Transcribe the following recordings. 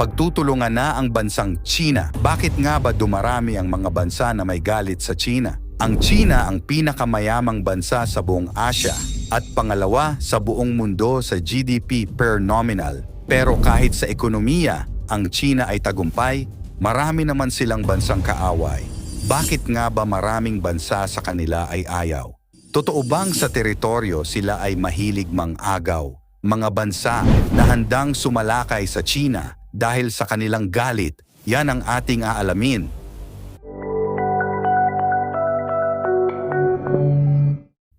Pagtutulungan na ang bansang China. Bakit nga ba dumarami ang mga bansa na may galit sa China? Ang China ang pinakamayamang bansa sa buong Asia at pangalawa sa buong mundo sa GDP per nominal. Pero kahit sa ekonomiya, ang China ay tagumpay, marami naman silang bansang kaaway. Bakit nga ba maraming bansa sa kanila ay ayaw? Totoo bang sa teritoryo sila ay mahilig mang-agaw? Mga bansa na handang sumalakay sa China dahil sa kanilang galit, yan ang ating aalamin.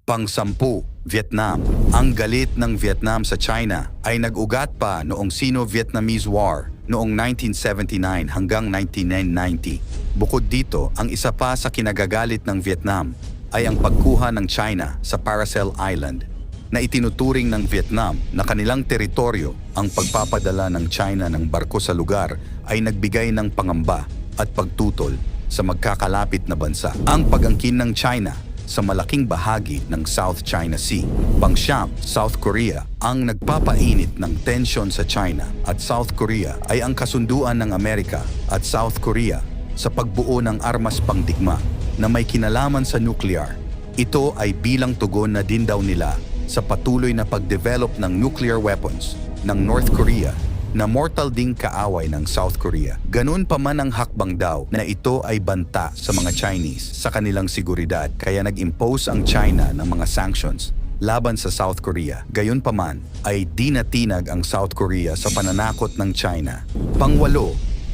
Pang-10, Vietnam. Ang galit ng Vietnam sa China ay nag-ugat pa noong Sino-Vietnamese War noong 1979 hanggang 1990. Bukod dito, ang isa pa sa kinagagalit ng Vietnam ay ang pagkuha ng China sa Paracel Island na itinuturing ng Vietnam na kanilang teritoryo. Ang pagpapadala ng China ng barko sa lugar ay nagbigay ng pangamba at pagtutol sa magkakalapit na bansa. Ang pag-angkin ng China sa malaking bahagi ng South China Sea. Pang-siyam, South Korea. Ang nagpapainit ng tensyon sa China at South Korea ay ang kasunduan ng Amerika at South Korea sa pagbuo ng armas pangdigma na may kinalaman sa nuclear. Ito ay bilang tugon na din daw nila sa patuloy na pag-develop ng nuclear weapons ng North Korea na mortal ding kaaway ng South Korea. Ganun pa man ang hakbang daw na ito ay banta sa mga Chinese sa kanilang seguridad kaya nag-impose ang China ng mga sanctions laban sa South Korea. Gayon pa man ay di natinag ang South Korea sa pananakot ng China. Pang-8,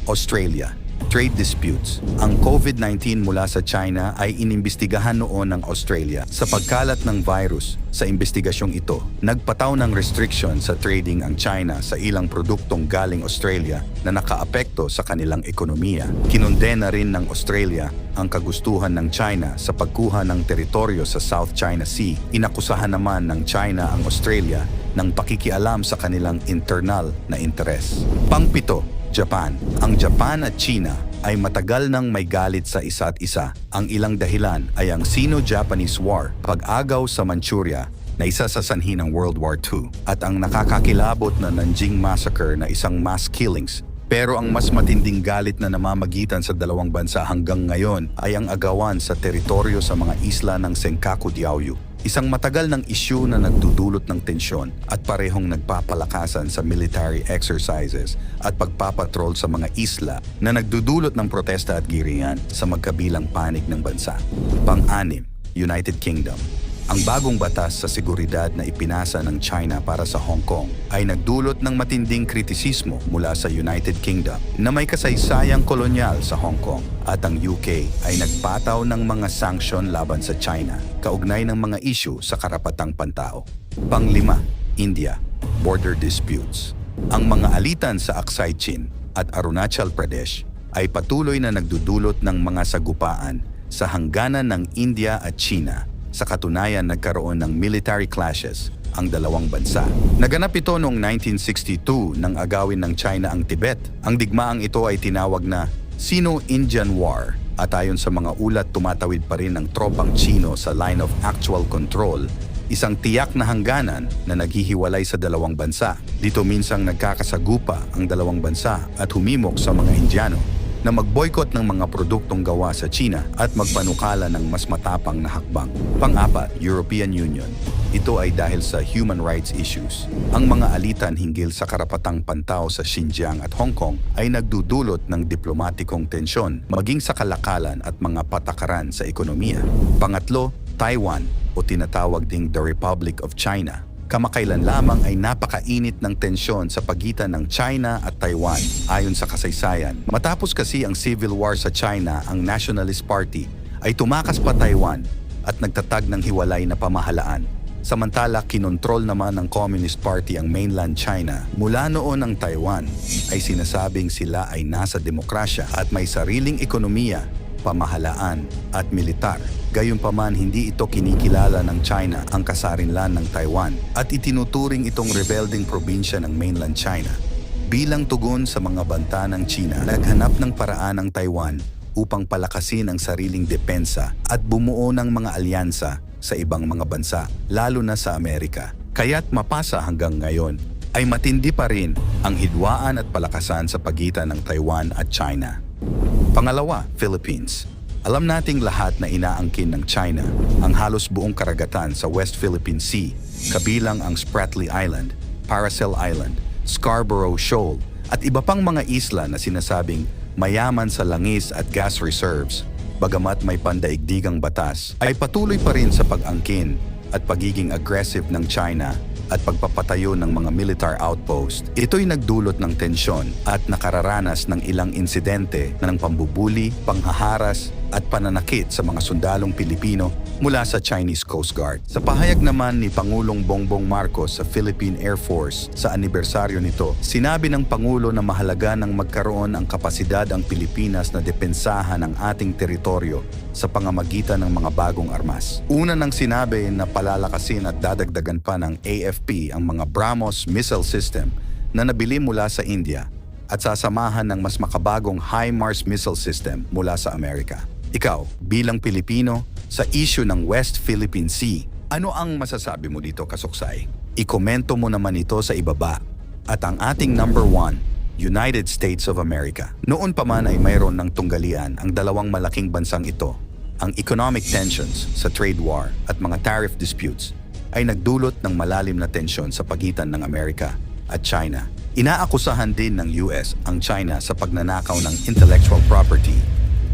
Australia. Trade disputes. Ang COVID-19 mula sa China ay inimbestigahan noon ng Australia. Sa pagkalat ng virus sa investigasyong ito, nagpataw ng restriction sa trading ang China sa ilang produktong galing Australia na nakaapekto sa kanilang ekonomiya. Kinondena rin ng Australia ang kagustuhan ng China sa pagkuha ng teritoryo sa South China Sea. Inakusahan naman ng China ang Australia ng pakikialam sa kanilang internal na interes. Pang-7, Japan. Ang Japan at China ay matagal nang may galit sa isa't isa. Ang ilang dahilan ay ang Sino-Japanese War, pag-agaw sa Manchuria na isa sa sanhi ng World War II, at ang nakakakilabot na Nanjing Massacre na isang mass killings. Pero ang mas matinding galit na namamagitan sa dalawang bansa hanggang ngayon ay ang agawan sa teritoryo sa mga isla ng Senkaku Diaoyu. Isang matagal ng isyu na nagdudulot ng tensyon at parehong nagpapalakasan sa military exercises at pagpapatrol sa mga isla na nagdudulot ng protesta at girihan sa magkabilang panig ng bansa. Pang-6, United Kingdom. Ang bagong batas sa seguridad na ipinasa ng China para sa Hong Kong ay nagdulot ng matinding kritisismo mula sa United Kingdom na may kasaysayang kolonyal sa Hong Kong, at ang UK ay nagpataw ng mga sanksyon laban sa China kaugnay ng mga issue sa karapatang pantao. Pang-5, India. Border disputes. Ang mga alitan sa Aksai Chin at Arunachal Pradesh ay patuloy na nagdudulot ng mga sagupaan sa hangganan ng India at China. Sa katunayan, nagkaroon ng military clashes ang dalawang bansa. Naganap ito noong 1962 nang agawin ng China ang Tibet. Ang digmaang ito ay tinawag na Sino-Indian War, at ayon sa mga ulat, tumatawid pa rin ang tropang Chino sa line of actual control, isang tiyak na hangganan na naghihiwalay sa dalawang bansa. Dito minsang nagkakasagupa ang dalawang bansa at humimok sa mga Indiano na mag-boycott ng mga produktong gawa sa China at magpanukala ng mas matapang na hakbang. Pang-4, European Union. Ito ay dahil sa human rights issues. Ang mga alitan hinggil sa karapatang pantao sa Xinjiang at Hong Kong ay nagdudulot ng diplomatikong tensyon, maging sa kalakalan at mga patakaran sa ekonomiya. Pang-5, Taiwan, o tinatawag ding the Republic of China. Kamakailan lamang ay napakainit ng tensyon sa pagitan ng China at Taiwan ayon sa kasaysayan. Matapos kasi ang civil war sa China, ang Nationalist Party ay tumakas pa Taiwan at nagtatag ng hiwalay na pamahalaan. Samantala, kinontrol naman ng Communist Party ang mainland China. Mula noon ang Taiwan ay sinasabing sila ay nasa demokrasya at may sariling ekonomiya, pamahalaan at militar. Gayunpaman, hindi ito kinikilala ng China ang kasarinlan ng Taiwan at itinuturing itong rebelding probinsya ng mainland China. Bilang tugon sa mga banta ng China, naghanap ng paraan ang Taiwan upang palakasin ang sariling depensa at bumuo ng mga alyansa sa ibang mga bansa, lalo na sa Amerika. Kaya't mapasa hanggang ngayon, ay matindi pa rin ang hidwaan at palakasan sa pagitan ng Taiwan at China. Pangalawa, Philippines. Alam nating lahat na inaangkin ng China ang halos buong karagatan sa West Philippine Sea, kabilang ang Spratly Island, Paracel Island, Scarborough Shoal, at iba pang mga isla na sinasabing mayaman sa langis at gas reserves. Bagamat may pandaigdigang batas, ay patuloy pa rin sa pag-angkin at pagiging aggressive ng China at pagpapatayo ng mga military outpost. Ito'y nagdulot ng tensyon at nakararanas ng ilang insidente ng pambubuli, panghaharas at pananakit sa mga sundalong Pilipino mula sa Chinese Coast Guard. Sa pahayag naman ni Pangulong Bongbong Marcos sa Philippine Air Force sa anibersaryo nito, sinabi ng Pangulo na mahalaga nang magkaroon ang kapasidad ang Pilipinas na depensahan ang ating teritoryo sa pamamagitan ng mga bagong armas. Una nang sinabi na palalakasin at dadagdagan pa ng AFP ang mga BrahMos missile system na nabili mula sa India at sasamahan ng mas makabagong HIMARS missile system mula sa Amerika. Ikaw, bilang Pilipino, sa issue ng West Philippine Sea, ano ang masasabi mo dito, Kasuksay? Ikomento mo naman ito sa ibaba. At ang ating number 1, United States of America. Noon pa man ay mayroon ng tunggalian ang dalawang malaking bansang ito. Ang economic tensions sa trade war at mga tariff disputes ay nagdulot ng malalim na tensyon sa pagitan ng Amerika at China. Inaakusahan din ng US ang China sa pagnanakaw ng intellectual property,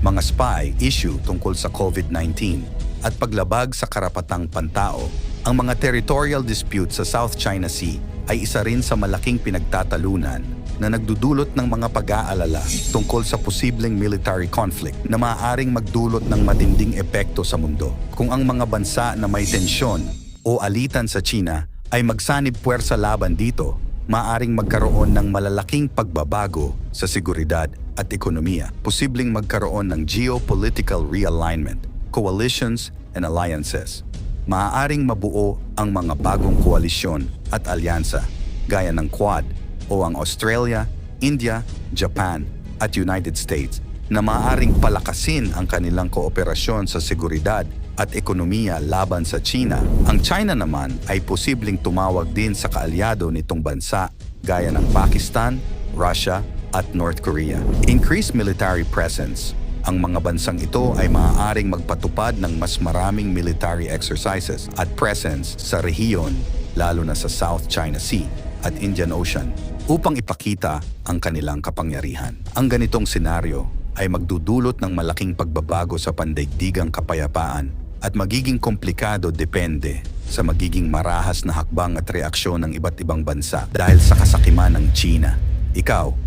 mga spy issue tungkol sa COVID-19 at paglabag sa karapatang pantao. Ang mga territorial dispute sa South China Sea ay isa rin sa malaking pinagtatalunan na nagdudulot ng mga pag-aalala tungkol sa posibleng military conflict na maaaring magdulot ng matinding epekto sa mundo. Kung ang mga bansa na may tensyon o alitan sa China ay magsanib puwersa laban dito, maaaring magkaroon ng malalaking pagbabago sa seguridad at ekonomiya. Posibleng magkaroon ng geopolitical realignment, coalitions and alliances. Maaaring mabuo ang mga bagong koalisyon at alyansa gaya ng Quad o ang Australia, India, Japan at United States na maaaring palakasin ang kanilang kooperasyon sa seguridad at ekonomiya laban sa China. Ang China naman ay posibleng tumawag din sa kaalyado nitong bansa gaya ng Pakistan, Russia at North Korea. Increased military presence. Ang mga bansang ito ay maaaring magpatupad ng mas maraming military exercises at presence sa rehiyon, lalo na sa South China Sea at Indian Ocean, upang ipakita ang kanilang kapangyarihan. Ang ganitong senaryo ay magdudulot ng malaking pagbabago sa pandaigdigang kapayapaan at magiging komplikado depende sa magiging marahas na hakbang at reaksyon ng iba't ibang bansa dahil sa kasakiman ng China. Ikaw,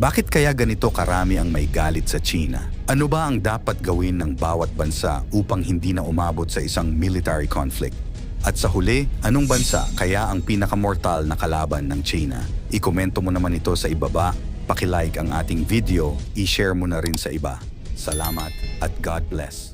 bakit kaya ganito karami ang may galit sa China? Ano ba ang dapat gawin ng bawat bansa upang hindi na umabot sa isang military conflict? At sa huli, anong bansa kaya ang pinakamortal na kalaban ng China? Ikomento mo naman ito sa ibaba, pakilike ang ating video, i-share mo na rin sa iba. Salamat at God bless.